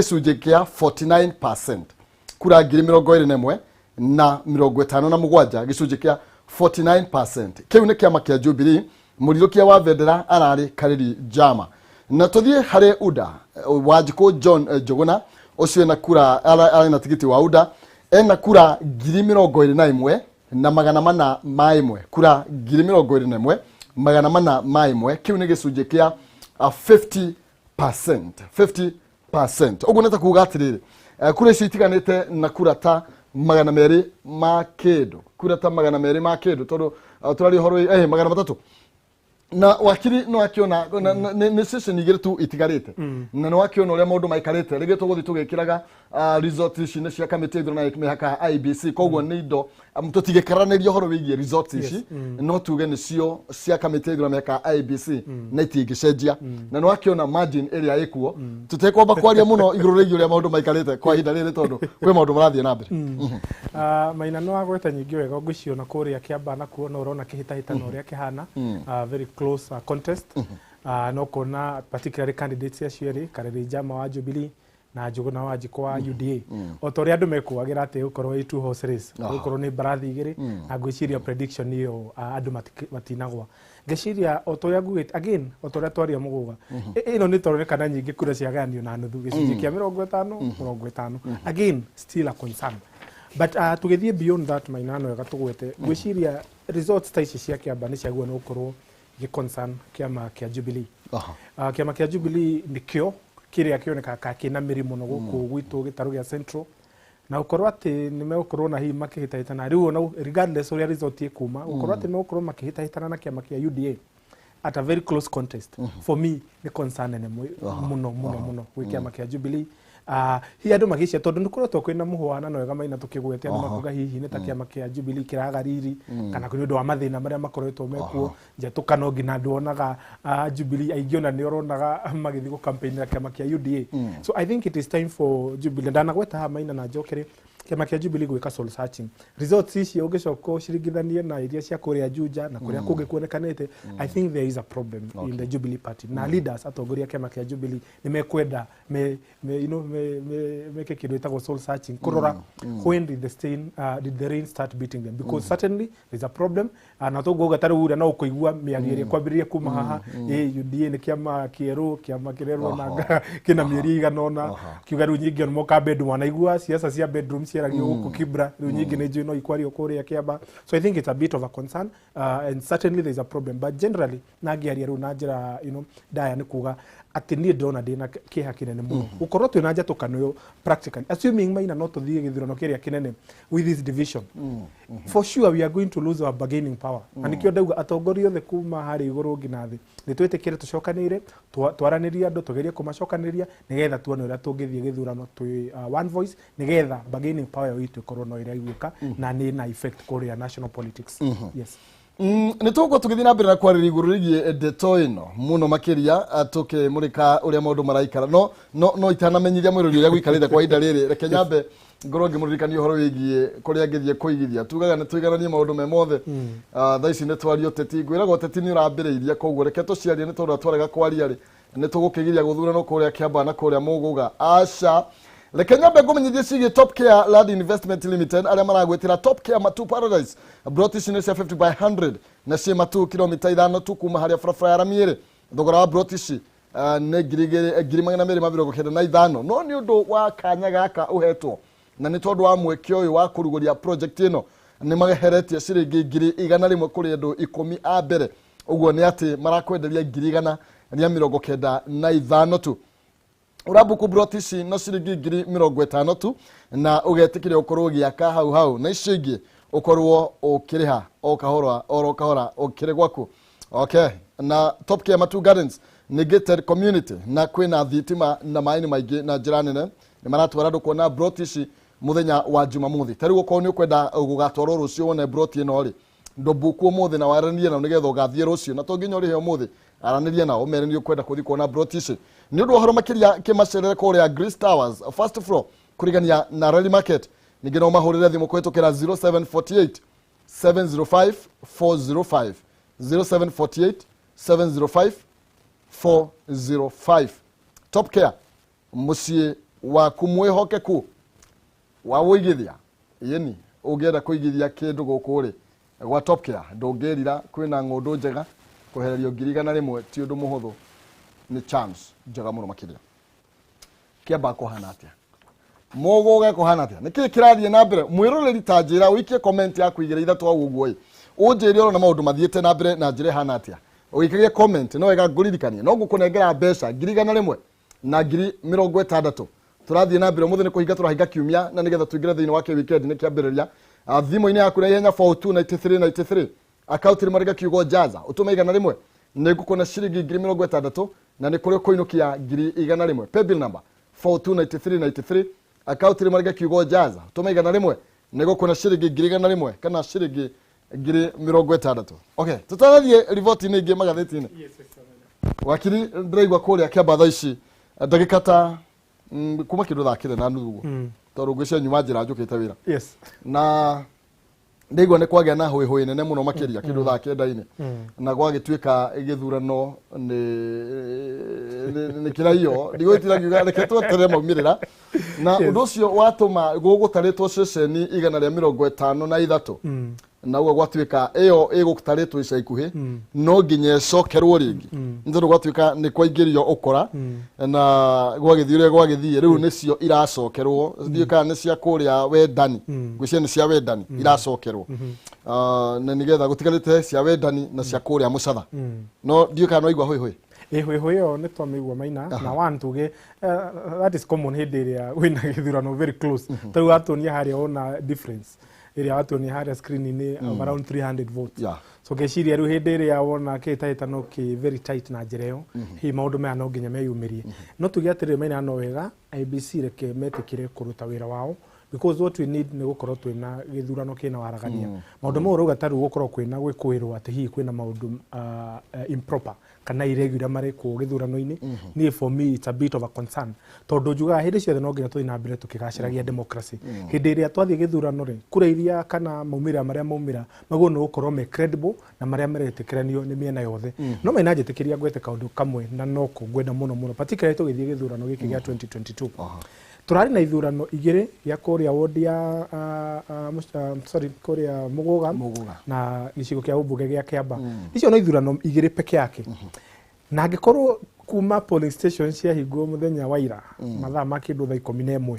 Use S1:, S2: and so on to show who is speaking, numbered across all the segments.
S1: gicunjĩ kĩa 49%, kura ngiri 21 na 57 gicunjĩ kĩa 49%. Kiu nĩ kĩama kĩa Jubilee, mũrirũkia wa bendera ararĩ Karĩri Jama. Na tũthiĩ harĩ UDA, Wanjikũ John Njuguna ũcio na kura arĩ na tigiti wa UDA ena kura ngiri 21 na 401, kura ngiri 21 401. Kiu nĩ gicunjĩ kĩa 50%. Oguo neta kuga atiriri kura ici itiganite na kura ta 200 ma kindu, kura ta 200 ma kindu tondu turari horo 300 na wakiri no akiona ni session igire tu itigarite na no akiona uria maundu maikarite rigi tuguthi tugikiraga resort ici ni cia committee ithurana mihaka IBC koguo ni indo tutigikaranirio horo wigie resort ici no tuge ni cio cia committee ithurana mihaka IBC na itingicenjia na no akiona margin area ikuo tutekwamba kwaria muno iguru rigi uria maundu maikarite kwa ihinda riri tondu kwi maundu marathie na mbere.
S2: Maina no agweta nyingi wega ngwiciona kuria kiamba na kuona urona kihitahitano uria kihana very close contest. No kona particularly candidates acio eri Karĩri Jama wa Jubilee na Njuguna wa Wanjikũ wa UDA. Otoria andu mekuagira ati ukorwo i two horse race, ukorwo ni barathi igiri na ngwiciria prediction iyo andu matinagwa. Ngeciria otoria ngugite again otoria twaria muguga ino ni torekana nyingi kura cia ganio na nuthu gicunjĩ kia 50 again still a concern. But tugithie beyond that mainano wega tugwete ngwiciria results ta ici cia kiamba ni ciagua no ukorwo gi concern kiama kia Jubilee. Kiama kia Jubilee nikio kiria kioneka kina mirimo no guku gwitu gitaru gia Central na ukorwo ati ni megukorwo na hi makihitahitana riu no regardless uria result ikuma ukorwo ati no ukorwo makihitahitana na kiama kia UDA at a very close contest. For me ni concern ne muno wi kiama kia Jubilee. Hi andu magicia tondu ndukoretwo kwina muhwana no wega maina tukigwete andu makuga hihi ni ta kiama kia Jubilee kiragariri kana kuri undu wa mathina maria makoretwo mekuo njetukano ngina nduonaga Jubilee aigiona ni oronaga magithi go campaign na kiama kia UDA. So I think it is time for Jubilee ndanagweta ha maina na njokere kiama kia Jubilee gwika soul searching. Results ici ugicoko ciringithanie na iria cia kuria Juja na kuria kungi kuonekanite. I think there is a problem in the Jubilee party. Na leaders atongoria kiama kia Jubilee ni mekwenda make kindu itagwo soul searching kurora when did the rain start beating them, because certainly there's a problem na toguga taru ura no kuigua miari iri kwambiriria kuma haha UDA ni kiama kieru kiama kirerwo na kina mieri iganona kiugaru nyingi no moka bedroom wanaigua siasa cia bedroom ciaragio guku Kibra riu nyingi ni no ikwario kuria kiamba. So I think it's a bit of a concern and certainly there's a problem, but generally nagiaria ru na njira daya ni kuga ati ni ndona ndina kiha kinene muno ukorwo twina njatukano yo practically assuming maina no tuthie githurano kiria kinene with this division for sure we are going to lose our bargaining power. And nikio ndauga atongoria othe kuma hari iguru ngina thi ni twetekire tucokanire twaraniria andu tugerie kumacokaniria nigetha tuone uria tungithie githurano twi one voice nigetha bargaining power yitu ikorwo no ira igwika na ni na effect kuria national politics. Yes.
S1: Ni tuko tugithii na mbere na kwarĩria iguru rigie ndeto ino muno makiria atuke murika uria maundu maraikara no itanamenyithia mwiruri uria gwikarite kwa ihinda riri reke nyambe ngoro ngimuririkania uhoro wigie kuria ngithie kuigithia tugaga ni tuigananie maundu me mothe thaa ici ni twario teti ngwiraga teti ni urambiriirie koguo reke tuciarie ni tondu twarega kwaria ri ni tugukigiria guthurano kuria Kiamba na kuria muguga aca reke nyambe ngumenyithie cigie Top Care Land Investment Limited aria maragwitira Top Care Matu Paradise brought this in 50 by 100 na cie Matu kilomita 5 tu kuma haria barabara ya Ramiere thogora wa brought this ne ngiri magana meri mabiro kenda na 5 no ni undu wa kanya gaka uhetwo na ni tondu wa mwekio uyu wa kuruguria project ino ni mageheretie ciringi ngiri 100 kuri andu 10 a mbere uguo ni ati marakwenderia ngiri 195 tu urabuku brotici no ciringi ngiri 50 tu na ugetikire ukorwo giaka hau na icigi ukorwo ukiriha o kahora ukire gwaku. Okay, na Top Care Matu Gardens ni gated community na kwina thitima na maini maingi na jirani ni maratwara ndu kuona brotici muthenya wa Jumamothi tari uko ni ukwenda gugatwara rucio wone broti ino ri ndobuku muthi na waranirie na nigetha ugathie rucio na to nginya uri he muthi aranirie na umere ni ukwenda kuthi kuona brotici ni undu horo makiria kimacerere kuria Grace Towers first floor kurigania na Rally Market ningino mahurire thimu kwetukira 0748 705 405 0748 705 405 Top Care mucie wa kumwihokeku wa wigithia yeni ugenda kuigithia kindu guku ri gwa Top Care ndungirira kwina ng'undu njega kuhererio ngirigana rimwe ti undu muhuthu ni chance njega muno makiria kiamba kuhana atia mogoge kuhana atia niki kirathie na mbere mwiroreri ta njira wikie comment yaku igire ithatu au uguo unjiri oro na maundu mathiete na mbere na njire hana atia ugikirie comment no wega nguririkanie no ngukunengera mbeca ngirigana rimwe na 60,000 turathie na mbere muthini kuhinga turahinga kiumia na nigetha tuingire thiini wa weekend ni kiambiriria thimu-ini yaku na ihenya 429393 account ri mariga kiugo jaza utume igana rimwe ningukuna ciringi 60,000 na ni kuri kuinukia 100,000 pay bill number 429393 account ri mariga kiugo jaza utume igana rimwe ningukuna ciringi 100,000 kana ciringi 60,000. Okay, tutarathie riboti ni ingi magatheti-ini. Wakiri ndiraigua kuria kiamba thaa ici ndagika ta kuma kindu thakire na nuthu tondu ngwicia nyuma njira njukite wira na ndigwa ni kwagea na hoi nene muno makiria kindu thake ndaini na gwagituika githurano ni kira hiyo ndigwitira ngiuga reke twetere maumirira na undu ucio watuma gugutaritwo ceceni igana ria 53 na ugo gwatuika iyo igutaritwo ica ikuhi no nginya cokerwo ringi ndu gwatuika ni kwaingirio ukora na gwagithire gwagithie riu nicio iracokerwo ndiuka ni cia kuria wendani ngwicia ni cia wendani iracokerwo na nigetha gutigarite cia wendani na cia kuria mucatha no ndiuka no igwa hoi
S2: hoi ni twamigwa maina na wantuge that is common hindi iria wina githurano very close tau atonia haria ona difference iria watuonia haria screen-ini around 300 votes so geciria riu hindi iria wona kitahitano ki very tight na njira iyo hi maundu maya no nginya meyumirie no tuge atiri maina no wega IBC reke metikire kuruta wira wao because what we need ni gukorwo twina githurano kina waragania maundu mo ruga taru gukorwo kwina gwikuirwo ati hi kwina maundu improper kana irregular mari ku githurano-ini ni for me it's a bit of a concern tondu juga hindi ciothe no nginya twina mbere tukigaciragia democracy hindi iria twathie githurano ri kura iria kana maumira maria maumira mago no gukorwo me credible na maria maretikiranio ni miena yothe no maina njitikiria gwete kaundu kamwe na no kungwenda muno particularly tugithie githurano giki gia 2022 turari na ithurano igire ya kuria ward ya kuria Muguga na gicigo kia ubunge gia Kiamba icio no ithurano igire peke yake na angikorwo kuma polling station cia hingo muthenya wa ira mathaa makindu thaa 11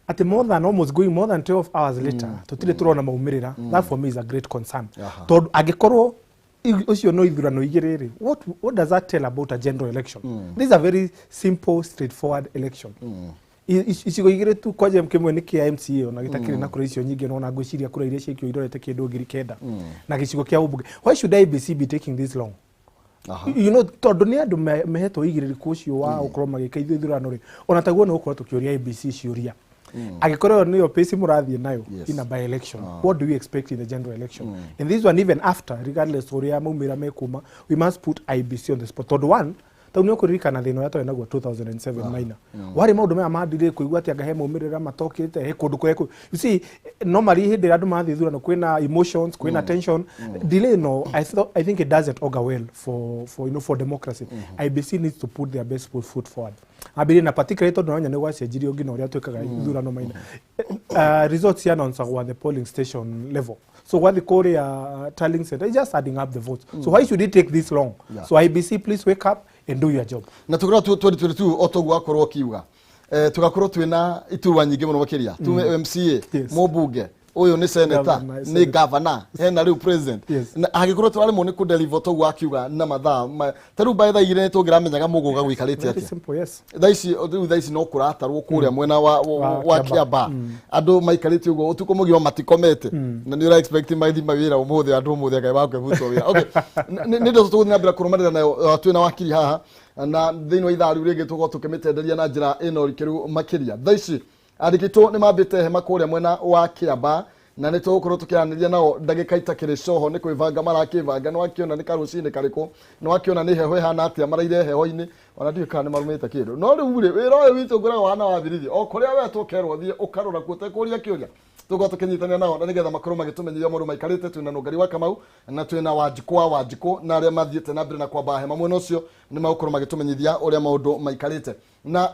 S2: ati more than almost going more than 12 hours later tutire turona maumirira that for me is a great concern tondu angikorwo ucio no ithurano igiriri what does that tell about a general election this is a very simple straightforward election icigo igire tu kwaje mkimwe ni kia MCA na gitakiri na kura icio nyingi no na ngwiciria kura iria ciikio irorete kindu ngiri kenda na gicigo kia ubunge why should IBC be taking this long you know tondu ni andu mehetwo igiririku ucio wa ukorwo magika ithurano ri ona taguo no ukorwo tukiuria IBC ciuria agikorwo niyo pace murathie nayo in a by election what do we expect in the general election and this one even after regardless uria maumira mekuma we must put IBC on the spot tondu one tau nyo kuririkana thino ya twa naguo 2007 maina wari maundu maya mandire kuigua ati anga he maumirira matokete he kundu kweku you see normally hindi andu mathi thurano kwina emotions kwina tension delay no I think it doesn't augur well for you know for democracy IBC needs to put their best foot forward abiri na particularly tondu nyonya ni gwacenjirio ngina uria twikaga thurano maina results announce at the polling station level so what the Korea tallying center is just adding up the votes so why should it take this long so IBC please wake up and do your job
S1: na tukira 2022 otogwa korwo kiuga tugakorwo twina iturwa nyingi muno makiria tume MCA mobunge uyu ni senator ni governor hena riu president na agikorwo twari mu ni ku deliver togwa kiuga na mathaa taru by the ire tungiramenyaga Muguga gwikarite ati thaisi no kuratarwo kuria mwena wa Kiamba andu maikarite ugo utuko mugio matikomete na ni expecting my mawira umuthi andu umuthi akai bakwe buto wira okay ni ndo tuguthina mbira kurumarira na twina wakiri haha na thino itharu ringi tugo tukimitenderia na njira ino rikiru makiria thaisi arigitwo ni mambite hema kuria mwena wa Kiamba na ni tugukorwo tukianiriria nao ndagika itakiri coho ni kwivanga marakivanga no akiona ni karucini kariko no akiona ni heho hana atia maraire heho-ini ona ndika ni marumite kindu no riu ri wira uyu witu ngura wana wabirithi o kuria we tukerwo thie ukarora kute kuria kiuria tugo tukinyitania nao na nigetha makorwo magitumenyithia maundu maikarite twina Nungari wa Kamau na twina Wanjiko na aria mathiete na mbere na kwamba hema mwena ucio ni magukorwo magitumenyithia uria maundu maikarite na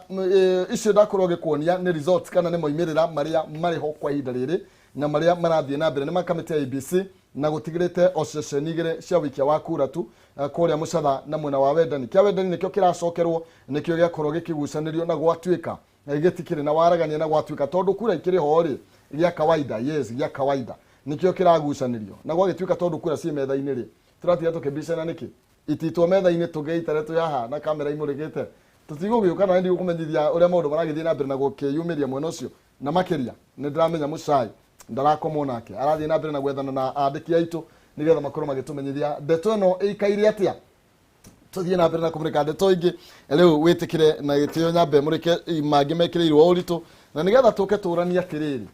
S1: icio ndakorwo gikuonia ni results kana ni moimirira maria mariho kwa ihinda riri na maria marathie na mbere ni makamite ya ABC na gutigirite oceceni igire cia wikia wa kura tu kuria Mucatha na mwena wa Wendani kia Wendani nikio kiracokerwo nikio giakorwo gikigucanirio na gwatuika gitikire na waragania na gwatuika tondu kura ikiri ho ri gya kawaida yes gya kawaida nikio kiragucanirio na gwagituika tondu kura ci metha-ini ri turatiga tukibicana niki ititwo metha-ini tugeitare tu haha na kamera imurigite tutigugiuka na ndi gukumenyithia uria maundu maragithie na mbere na gukiyumiria mwena ucio na makiria ni ndiramenya Mucai ndarakomwo nake arathie na mbere na gwethana na andiki aitu nigetha makorwo magitumenyithia ndeto ino ikaire atia tuthie na mbere na kumurika ndeto ingi riu witikire na gitio nyambe murike mangi mekireirwo uritu na nigetha tuke turania atiriri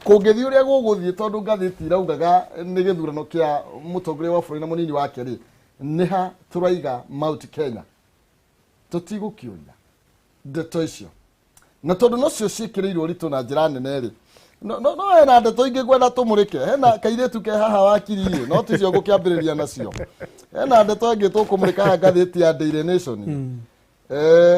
S1: kungithii uria guguthie tondu ngathiti iraugaga ni githurano kia mutongoria wa bururi na munini wake ri niha turaiga Mount Kenya tutigukiuria ndeto icio na tondu nocio cikireirwo uritu na njira nene ri no hena ndeto ingi gwenda tumurike hena kairetu ke haha wakiri no ticio gukiambiriria nacio hena ndeto ingi tukumurika haha ngathiti ya Daily Nation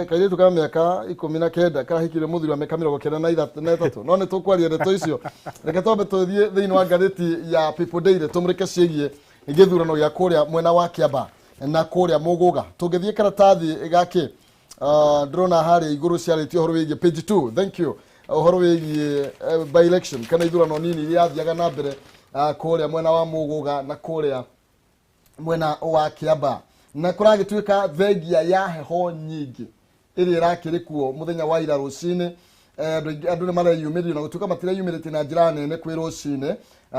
S1: kairetu ka miaka 19 kahikire muthuri wa miaka 93 no ni tukwaria ndeto icio reke twambe tuthie thiini wa ngathiti ya People Daily tumurike ciigie githurano gia kuria mwena wa Kiamba na kuria Muguga tungithie karatathi gaki ndrona hari iguru ciaritio horo wigie page 2 thank you horo wigie by election kana ithurano nini iria athiaga na mbere kuria mwena wa Muguga na kuria mwena wa Kiamba na kuragituika thengia ya heho nyingi iri irakiri kuo muthenya wa ira rucini andu ni mareyumiria na gutuka matireyumirite na njira nene kwi rucini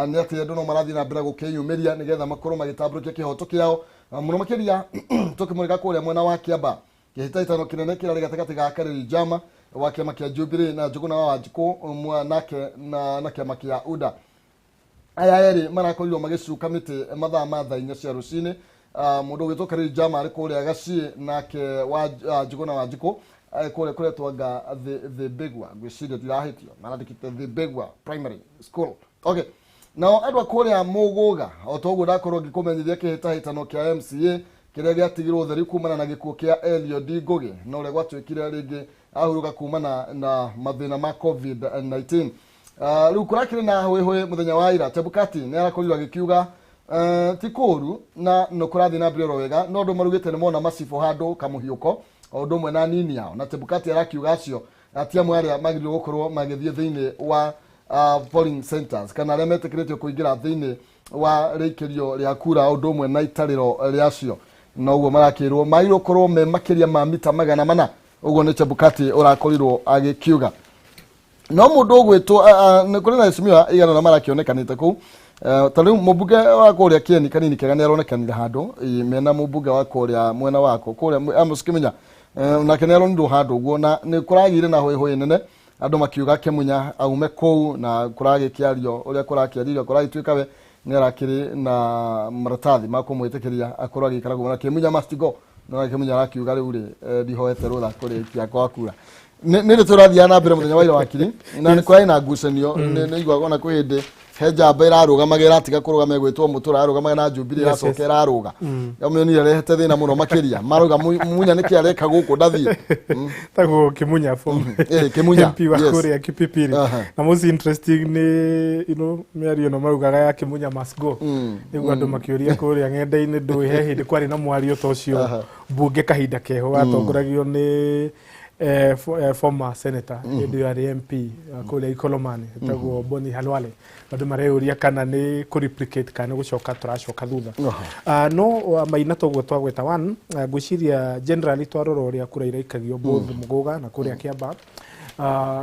S1: ni ati andu no marathie na mbere gukiyumiria nigetha makorwo magitamburukia kihoto kiao muno makiria tukimurika kuria mwena wa Kiamba gihitaitano kinene kirari gatagati ga Kariri Jama wa kiama kia Jubilee na Njuguna wa Wanjiko nake na kiama kia UDA aya eri marakorirwo magicuka miti mathaa ma thaa 4 cia rucini mundu ugitwo Kariri Jama ari kuria Gacie nake wa Njuguna wa Wanjiko kule twanga the big one gwiciria dirahitio marandikite the big one primary school okay now andwa kuria Muguga otoguo ndakorwo ngikumenyithia kihitahitano kia MCA kiria giatigirwo utheri kumana na gikuo kia Eliud Ngugi no ule gwatwikire ringi ahuruka kumana na mathina ma COVID-19 riu kurakire na hwehwe muthenya wa ira Chebukati ni arakorirwo agikiuga tikuru na no kurathi na mbere wega no ndu marugite ni mona masifo handu kamuhiuko ondu mwe na nini yao na Chebukati arakiuga acio atia mwaria magirio gukorwo magithie thiini wa polling centers kana aria metekiritio kuingira thiini wa rikirio ria kura ondu mwe na itariro riacio no uguo marakirwo mairo korwo me makiria ma mita 400 uguo ni Chebukati urakorirwo agikiuga no mundu ugwitwo kuri na Isimiwa igana na marakionekanite ku tariu mubunge wa kuria Kieni kanini kega ni aronekanire handu mena mubunge wa kuria mwena wako kuria amuskimenya na kenero ndu handu uguo na ni kuragire na hoi nene andu makiuga Kimunya aume kou na kuragikiario uria kurakiario kuragituika we ni arakiri na maratathi makumwitikiria akorwo agikaragu na Kimunya must go no Kimunya arakiuga riu ri ndihoete rutha kuri kiako akura ni ri turathia na mbere muthenya wa ira wakiri na ni kwai na ngucanio ni igwa na kwindi heja mbere arugamagira atiga kurugama gwitwo mutura arugamaga na Jubilee acokera aruga yamuyoni arehete thina muno makiria maruga Munya niki areka guku ndathie
S2: tago Kimunya form
S1: Kimunya
S2: MP wa kuria Kipipiri na most interesting ni miario no marugaga ya Kimunya must go niguo andu makiuria kuria ng'enda-ini nduhe hindi kwari na mwario tocio bunge kahinda keho atongoragio ni former senator Edward MP kule Ikolomani tago Boni Halwale andu mareuria kana ni ku replicate kana gucoka turacoka thutha no maina toguo twagweta one gwiciria generally twaroro ria kura iraikagio both Muguga na kuria Kiamba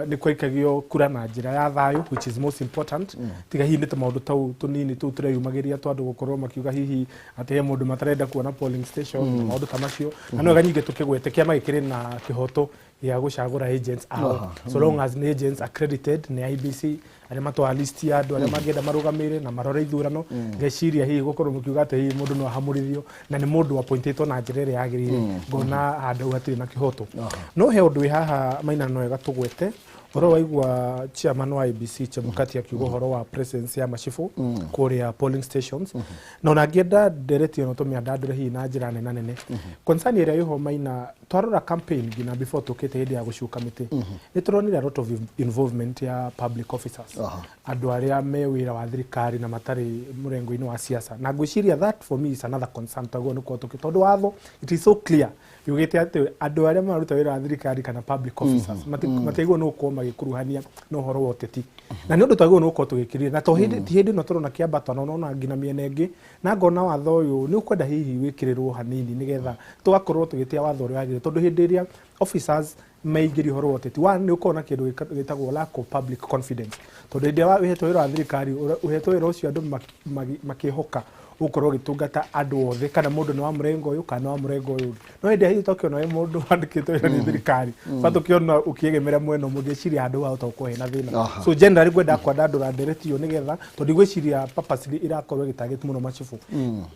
S2: ni kwaikagio kura na njira ya thayu which is most important tiga hinite maundu tau tunini tu tureyumagiria twandu gukorwo makiuga hihi ati he mundu matarenda kuona polling station maundu tamacio na no ganyinge tukigwete kiama gikiri na kihoto ya gucagura agents ao so long as the agents accredited ni IBC aria matwa list ya andu aria mangenda marugamire na marore ithurano ngeciria hihi gukorwo mukiuga ati hihi mundu no ahamurithio na ni mundu appointetwo na njira iria yagirire ngona handu hatiri na kihoto no he undu haha maina no ega tugwete Oro waigwa chairman wa IBC Chebukati akiuga horo wa presence ya machifu kuria polling stations na onangĩenda ndereti ono tumia ndandire hi na njira nene concern ĩrĩa iho maina twarora campaign gina before tukite hĩndĩ ya gũcuka mĩtĩ nĩ turonire a lot of involvement ya public officers andũ arĩa me wĩra wa thirikari na matarĩ mũrengo-inĩ wa siasa na ngwĩciria that for me is another concern twaguo nĩ kwa tondũ watho it is so clear yugite atĩ andũ arĩa maruta wĩra wa thirikari kana public officers mateigwo no kwa magĩkuruhania no horo wa ũteti na nĩ ũndũ twaguo no kwa tũgĩkirĩra na to hĩndĩ no tũrona kĩambata no na ngina mĩena ĩngĩ na ngona watho ũyũ nĩ ũkwenda hihi wĩkĩrĩrwo hanini nĩgetha tũgakorwo tũgĩtia watho ũrĩa wagĩrĩire tondũ hĩndĩ ĩrĩa officers maingĩri horo wa ũteti one nĩ ũkorwo na kĩndũ gĩtagwo lack of public confidence tondũ hĩndĩ ĩrĩa ũhetwo wĩra wa thirikari ũhetwo wĩra ũcio andũ makĩhoka ukorwo gitungata andũ othe kana mũndũ nĩ wa mũrengo ũyũ kana wa mũrengo ũyũ no hĩndĩ hihi tokĩona wĩ mũndũ wandĩkĩtwo wĩra nĩ thirikari batũkĩona ũkĩegemera mwena ũmwe ngĩciria handũ hahota gũkorwo hena thĩna so generally ngwenda kwandandũra ndereti ĩyo nĩgetha tondũ ngwĩciria purposely irakorwo ĩgĩtarget mũno machifu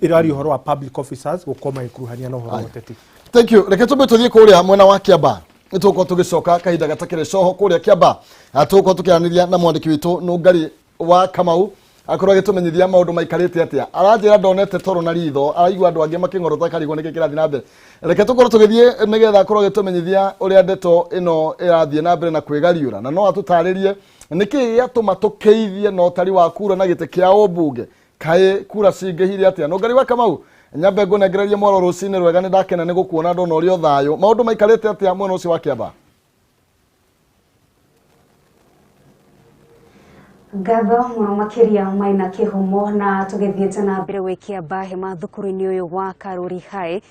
S2: ĩrari ũhoro wa public officers gũkorwo magĩkuruhania na ũhoro wa ũteti.
S1: Thank you. Reke tũmbe tũthiĩ kũrĩa mwena wa Kĩamba nĩtũgũkorwo tũgĩcoka kahinda gatakĩrĩ coho kũrĩa Kĩamba tũgũkorwo tũkĩaranĩria na mwandĩki witũ Nũngari wa Kamau akorwo agĩtũmenyithia maũndũ maikarĩte atĩa aranjĩra ndonete toro na ritho araigua andũ angĩ makĩng'orota karigwo nĩkĩ kĩrathiĩ na mbere reke tũkorwo tũgĩthiĩ nĩgetha akorwo agĩtũmenyithia ũrĩa ndeto ĩno ĩrathiĩ na mbere na kwĩgariũra na no atũtarĩrie nĩkĩ gĩatũma tũkeithie na ũtari wa kura na gĩtĩ kĩa ũmbunge kaĩ kura cingĩhire atĩa Nũngari wa Kamau nyambe ngũnengererie mwaro rũcinĩ rwega nĩ ndakena nĩ gũkuona ndona ũrĩa thayũ maũndũ maikarĩte atĩa mwena ũcio wa Kĩamba.
S3: Gatho mũno makĩria Maina Kĩhumo na tũgĩthiĩte na mbere gwĩ Kĩamba hema thukuru-inĩ ũyũ wa Karuri High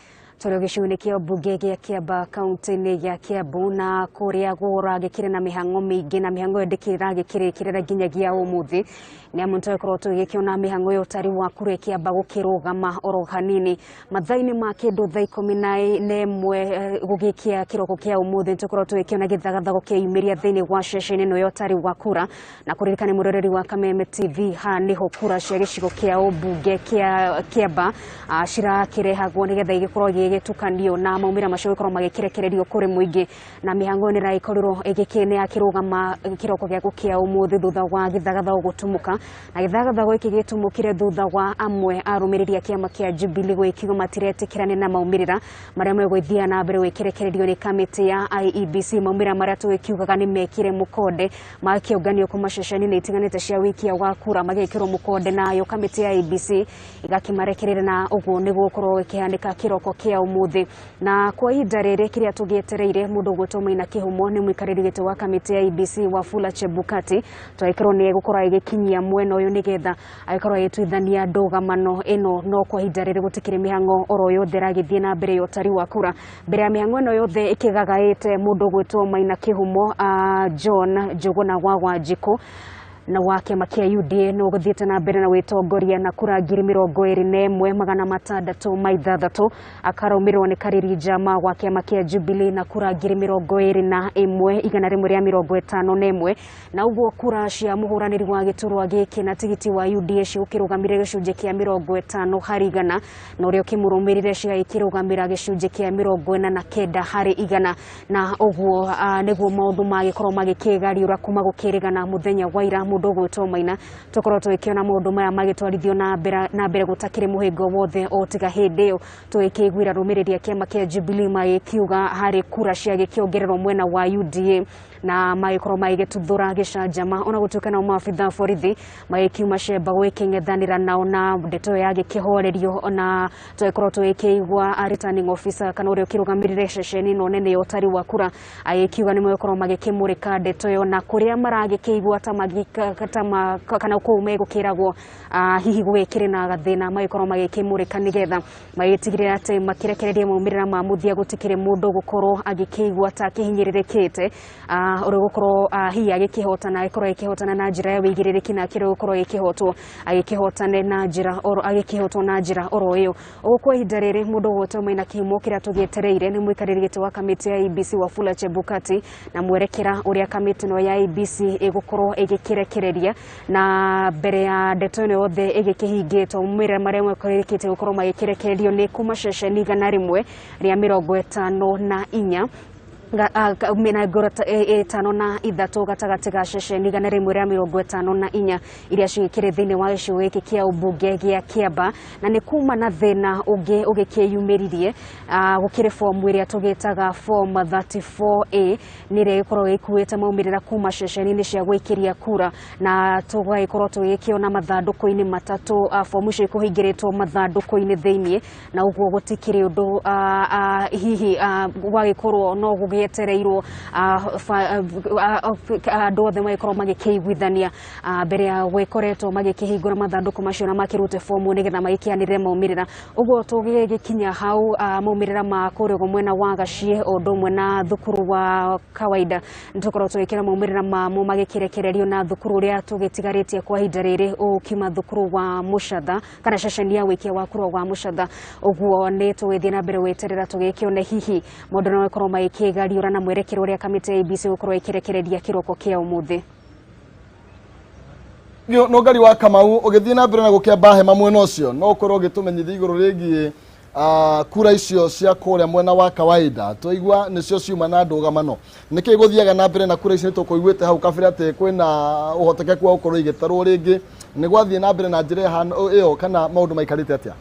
S3: tũrĩ gĩcigo-inĩ kĩa mbunge gĩa Kĩamba kaunti-inĩ gĩa Kiambu na kũrĩa gũragĩkĩrĩ na mĩhang'o mĩingĩ na mĩhang'o ĩyo ndĩkĩragĩkĩrĩkĩrĩra nginyagia ũmũthĩ nĩ amu tũgĩkorwo tũgĩkĩona mĩhang'o ĩyo ũtarĩ wa kũrĩa Kĩamba gũkĩrũgama oro hanini mathaa-inĩ ma kĩndũ thaa 11 gũgĩkia kĩroko kĩa ũmũthĩ tũgĩkorwo tũgĩkĩona gĩthagathago kĩyumĩria thĩinĩ wa ceceni ĩno ya ũtarĩ wa kura na kũririkana mũroreri wa Kameme TV ha nĩho kura cia gĩcigo kĩa ũmbunge kĩa Kĩamba cirakĩrehagwo nĩgetha igĩkorwo gĩgĩtukanio na maumĩra macio gĩkorwo magĩkĩrekererio kũrĩ mũingĩ na mĩhang'o ĩno ĩragĩkorirwo ĩgĩkĩrũgama kĩroko gĩa gũkĩa ũmũthĩ thutha wa gĩthagathago gũtumũka na gĩthagathago gĩkĩ gĩtumũkire thutha wa amwe arũmĩrĩri a kĩama kĩa Jubilee gwĩkiuga matiretĩkĩrane na maumĩrĩra marĩa megũthiĩ na mbere gwĩkĩrekererio nĩ kamĩtĩ ya IEBC maumĩrĩra marĩa tũgĩkiugaga nĩ mekire mũkonde makĩũnganio kuma ceceni-inĩ itiganĩte cia wikia wa kura magĩkĩrwo mũkonde nayo kamĩtĩ ya IEBC igakĩmarekerera na ũguo nĩguo gũkorwo gĩkĩhanĩka kĩroko kĩa ũmũthĩ na kwa ihinda rĩrĩ kĩrĩa tũgĩetereire mũndũ ũgwĩtwo Maina Kĩhumo nĩ mũikarĩri gĩtĩ wa kamĩtĩ ya IEBC Wafula Chebukati twagĩkorwo nĩ egũkorwo agĩkinyia mwena ũyũ nĩgetha agĩkorwo agĩtuithania ndũgamano ĩno no kwa ihinda rĩrĩ gũtikĩrĩ mĩhang'o oro yothe ĩragĩthiĩ na mbere ya ũtari wa kura mbere ya mĩhang'o ĩno yothe ĩkĩgagaĩte mũndũ ũgwĩtwo Maina Kĩhumo John Njũgũna wa Wanjikũ na wa kĩama kĩa UDA no gũthiĩte na mbere na wĩtongoria na kura 21,660 akarũmĩrĩrwo nĩ Karĩri Njama wa kĩama kĩa Jubilee na kura 21,151 na ũguo kura cia mũhũranĩri wa gĩturwa gĩkĩ na tigiti wa UDA ciũkĩrũgamĩrĩre gĩcunjĩ kĩa 50 harĩ igana na ũrĩa ũkĩmũrũmĩrĩre cigagĩkĩrũgamĩra gĩcunjĩ kĩa 49 harĩ igana na ũguo nĩguo maũndũ magĩkorwo magĩkĩgariũra kuma gũkĩrĩgana mũthenya wa ira mũndũ ũgwĩtwo Maina tũkorwo tũgĩkĩona maũndũ maya magĩtwarithio na mbere gũtakĩrĩ mũhĩngo wothe o tiga hĩndĩ ĩyo tũgĩkĩiguĩra arũmĩrĩri a kĩama kĩa Jubilee magĩkiuga harĩ kura ciagĩkĩongererwo mwena wa UDA na magĩkorwo magĩtuthũra gĩcanjama ona gũtuĩka nao maabitha borithi magĩkiuma Cemba gwĩkĩng'ethanĩra nao na ndeto ĩyo yagĩkĩhorerio na tũgĩkorwo tũgĩkĩigua returning officer kana ũrĩa ũkĩrũgamĩrĩre ceceni ĩno nene ya ũtari wa kura agĩkiuga nĩ magĩkorwo magĩkĩmũrĩka ndeto ĩyo na kũrĩa maragĩkĩigua kana kũu megũkĩragwo hihi gũgĩkĩrĩ na gathĩna magĩkorwo magĩkĩmũrĩka nĩgetha magĩtigĩrĩra atĩ makĩrekereria maumĩrĩra ma mũthia gũtikĩrĩ mũndũ gũkorwo agĩkĩigua ta akĩhinyĩrĩrĩkĩte ũrĩa gũkorwo hihi agĩkĩhotana na njĩra ya wĩigĩrĩrĩki na kĩrĩa gũkorwo agĩkĩhotwo na njĩra oro ĩyo kwa ihinda rĩrĩ mũndũ ũgwĩtwo Maina Kĩhumo kĩrĩa tũgĩetereire nĩ mũikarĩri gĩtĩ wa kamĩtĩ ya IEBC Wafula Chebukati na mwerekera ũrĩa kamĩtĩ ĩno ya IEBC ĩgũkorwo ĩgĩkĩrekereria na mbere ya ndeto ĩno yothe ĩgĩkĩhingĩtwo maumĩrĩra marĩa mekwĩrĩkĩte gũkorwo magĩkĩrekererio nĩ kuma ceceni 154 mena ngorota etano na ithatu gatagati ga ceceni igana rimwe ria 54 iria cigikire thiini wa gicigo giki kia ubunge gia Kiamba na ni kuma na thina ungi ugikiyumiririe gukire form iria tugitaga form 34A nire ikorwo ikuite maumirira kuma ceceni ni cia gwikiria kura na tugaikorwo tugikiona mathanduku-ini matatu form icio ikuhingiritwo mathanduku-ini thiini na uguo gutikire undu hihi wagikorwo no gugietereirwo andu othe magikorwo magikiguithania mbere ya gwikoretwo magikihingura mathanduku macio na makirute form nigetha magikianire maumirira uguo tugigikinya hau maumirira ma kurego mwena wa Gacie ondumwe na thukuru wa kawaida nitukorwo tugikira maumirira ma magikirekererio na thukuru ria tugitigaritie kwa hinda riri ukima thukuru wa Mushatha kana ceceni ya wikia wa kura wa Mushatha uguo ni tugithie na mbere weterera tugikione hihi mundu no ikorwo magikigariura na mwerekero uria kamiti ya IEBC gukorwo ikirekereria kiroko kia umuthi
S1: no ngari wa Kamau ugithie na mbere na gukiamba hema mwena ucio no ukorwo gitumenyithia iguru rigie kura icio cia kuria mwena wa kawaida tuigwa nicio ciuma na ndugamano niki guthiaga na mbere na kura icio tukuiguite hau kabira ate kwina uhotekeku wa ukorwo igitarwo ringi ni gwathie na mbere na njire hano iyo kana maundu maikarite atia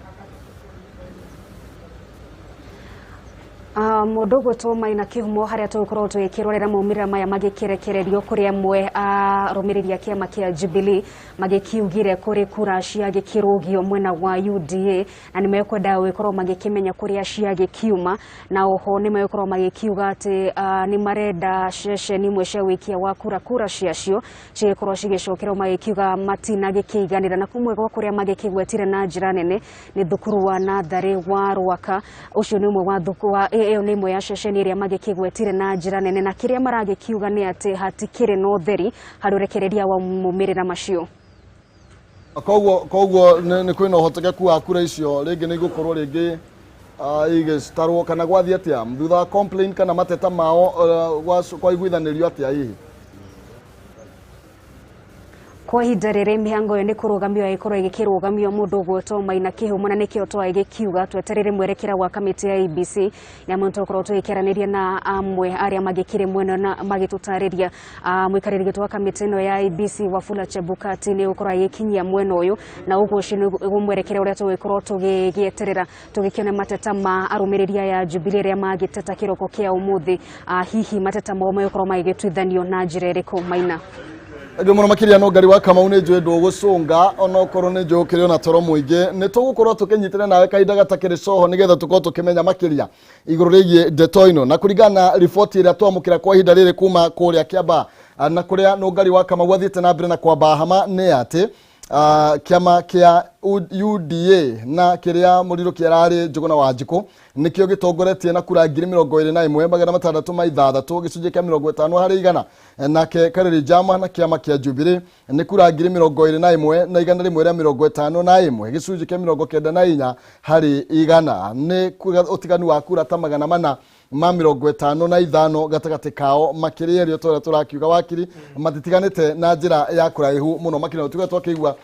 S3: mundu gwetwo Maina Kihumo haria tugukorwo tugikirorera maumirira maya magikirekererio kuri amwe arumiriria kiama kia Jubilee magikiugire kuri kura cia gikirugio mwena wa UDA na nimekwenda gukorwo magikimenya kuri cia gikiuma na oho nimekorwo magikiuga ati ni marenda ceceni imwe cia wikia wa kura ciacio cigikorwo cigicokerwo magikiuga matina gikiiganira na kumwe gwa kuria magikigwetire na njira nene ni thukuru wa Nathari wa Rwaka ucio ni umwe wa thukuru wa iyo ni imwe ya ceceni iria magikigwetire na njira nene na kiria maragikiuga ni ati hatikire no theri harurekereria wa mumirira macio
S1: koguo ni kwina uhotekeku wa kura icio ringi ni gukorwo ringi igistarwo kana gwathie atia thutha complain kana mateta mao kwa iguithanirio atia hihi
S3: kwa hinda riri mihango yo ni kurugamio ikorwo igikirugamio mundu gwetwo Maina Kihumo na nikio twa igikiuga tweterere mwerekera wa kamiti ya IEBC ya muntu ukorwo twikeraniria na amwe aria magikire mwena na magitutariria mwikariri gitwa kamiti no ya IEBC Wafula Chebukati ni ukorwo igikinyia mwena uyu na uguo cino mwerekera uria twikorwo tugigieterera tugikiona mateta ma arumiriria ya Jubilee ria magiteta kiroko kia umuthi hihi mateta mo mayokorwo magitwithanio na njira iriku Maina
S1: Ege muno makiria no ngari wa Kamau ne njwe ndo gucunga ono korwo ne njwe ukire na toro muinge ne tugukorwo tukinyitira nawe kaida gatakire coho nigetha tukorwo tukimenya makiria iguru rigie ndeto ino na kuringana ripoti ira twamukira kwa hinda riri kuma kuria Kiamba na kuria no ngari wa Kamau athiite na mbere na kwamba hama ne ati kiama kia UDA na kiria muriro kiarari Njuguna Wanjiku nikio gitongoretie na kura 21,663 gicunje kia 50 hari igana nake Kareri Jama na kiama kia Jubilee ni kura 21,000 na igana rimwe ria 51 gicunje kia 94 hari igana ni utiganu wa kura ta 400 ma 55 gatagati kao makiria rio turakiuga wakiri matitiganite na njira ya kuraihu muno makina tuga twakigwa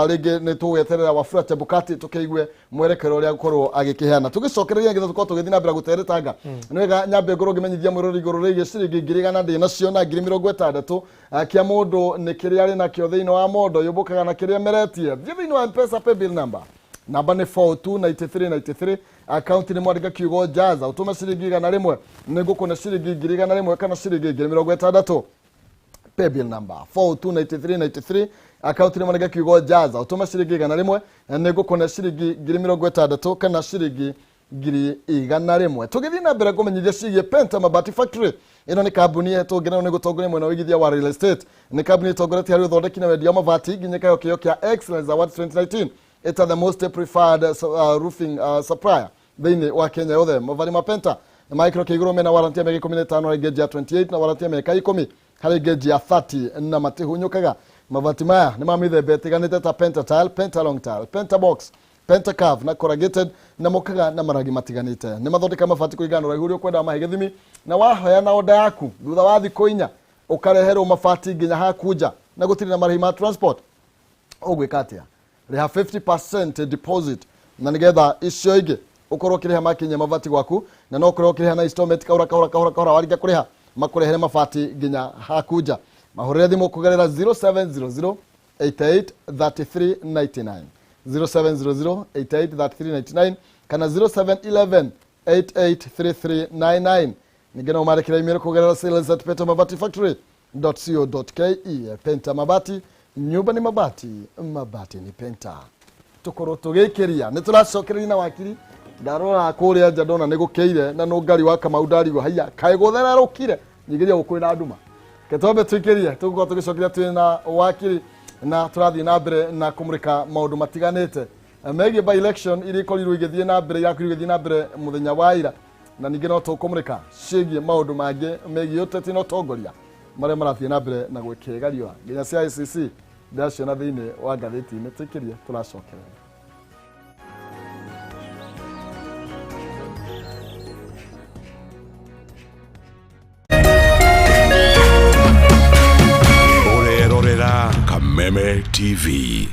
S1: rege ne tuweterera Wafula Chebukati tukeigwe mwerekero ria gukorwo agikiheana tugicokereria ngetha tukorwo tugithina mbira guteretanga nwega nyambe ngoro gimenyithia mwirori iguru rigi ciringi ngirigana ndi nacio na 60,000 kia mundu ni kiria ari na kio thiini wa mondo yubukaga na kiria meretie thiini wa M-Pesa paybill number namba ni 429393 account ni mwandika kiugo jaza utume ciringi igana rimwe ningukuna ciringi ngirigana rimwe kana ciringi 60,000 paybill number 429393 account ni mwandika kiugo jaza utume ciringi igana rimwe ningukuna ciringi 60,000 kana ciringi igana rimwe tugithii na mbere kumenyithia cigie Penta Mabati Factory ino ni kambuni yetungira ni gutongoria mwena wigithia wa real estate ni kambuni itongoretie hari uthondeki na wendia mabati ginyeka yo kia Excellence Awards 2019 it's the most preferred roofing supplier thiini wa Kenya yothe mavari ma Penta maikiro kiguru mena warranty ya miaka 15 hari geji ya 28 na warranty ya miaka 10 hari geji ya 30 na matihunyukaga mabati maya ni mamithembe itiganite ta Penta Tile, Penta Long Tile, Penta Box, Penta Curve na corrugated na mokaga na maragi matiganite ni mathondeka mabati kuringana uraihu uri kwenda mahe githimi na wahoya na oda yaku thutha wa thikũ 4 ukareherwo mabati nginya hakuja na gutiri na marĩhi ma transport ugwika atia riha 50% deposit na nigetha icio ingi ukorwo kireha makinya mabati gwaku na no ukorwo kireha na installment kahora warija kuriha makurehere mabati nginya hakunja mahorere thimu kugerera 0700 883399 0700883399 kana 0711883399 ningeno marekera email kugerera sales@pentamabati-factory.co.ke. Penta Mabati, nyumba ni mabati, mabati ni Penta. Tukoro tugikiria nituracokereria na wakiri ndarora kuria nja ndona nigukeire na no ngari wa Kamau go haya kae guthera rukire nyigiria gukwina nduma ketombe tuikirie tugukorwo tugicokeria twina wakiri na turathie na mbere na kumurika maundu matiganite megie by election iri korirwo igithie na mbere yakwirwo igithie na mbere muthenya wa ira na ningi no tukumurika cigie maundu mangi megie uteti no tongoria maria marathie na mbere na gwikigario nginya CICC ndaciona thiini wa ngatheti-ini tuikirie turacokereria.
S4: Kameme TV.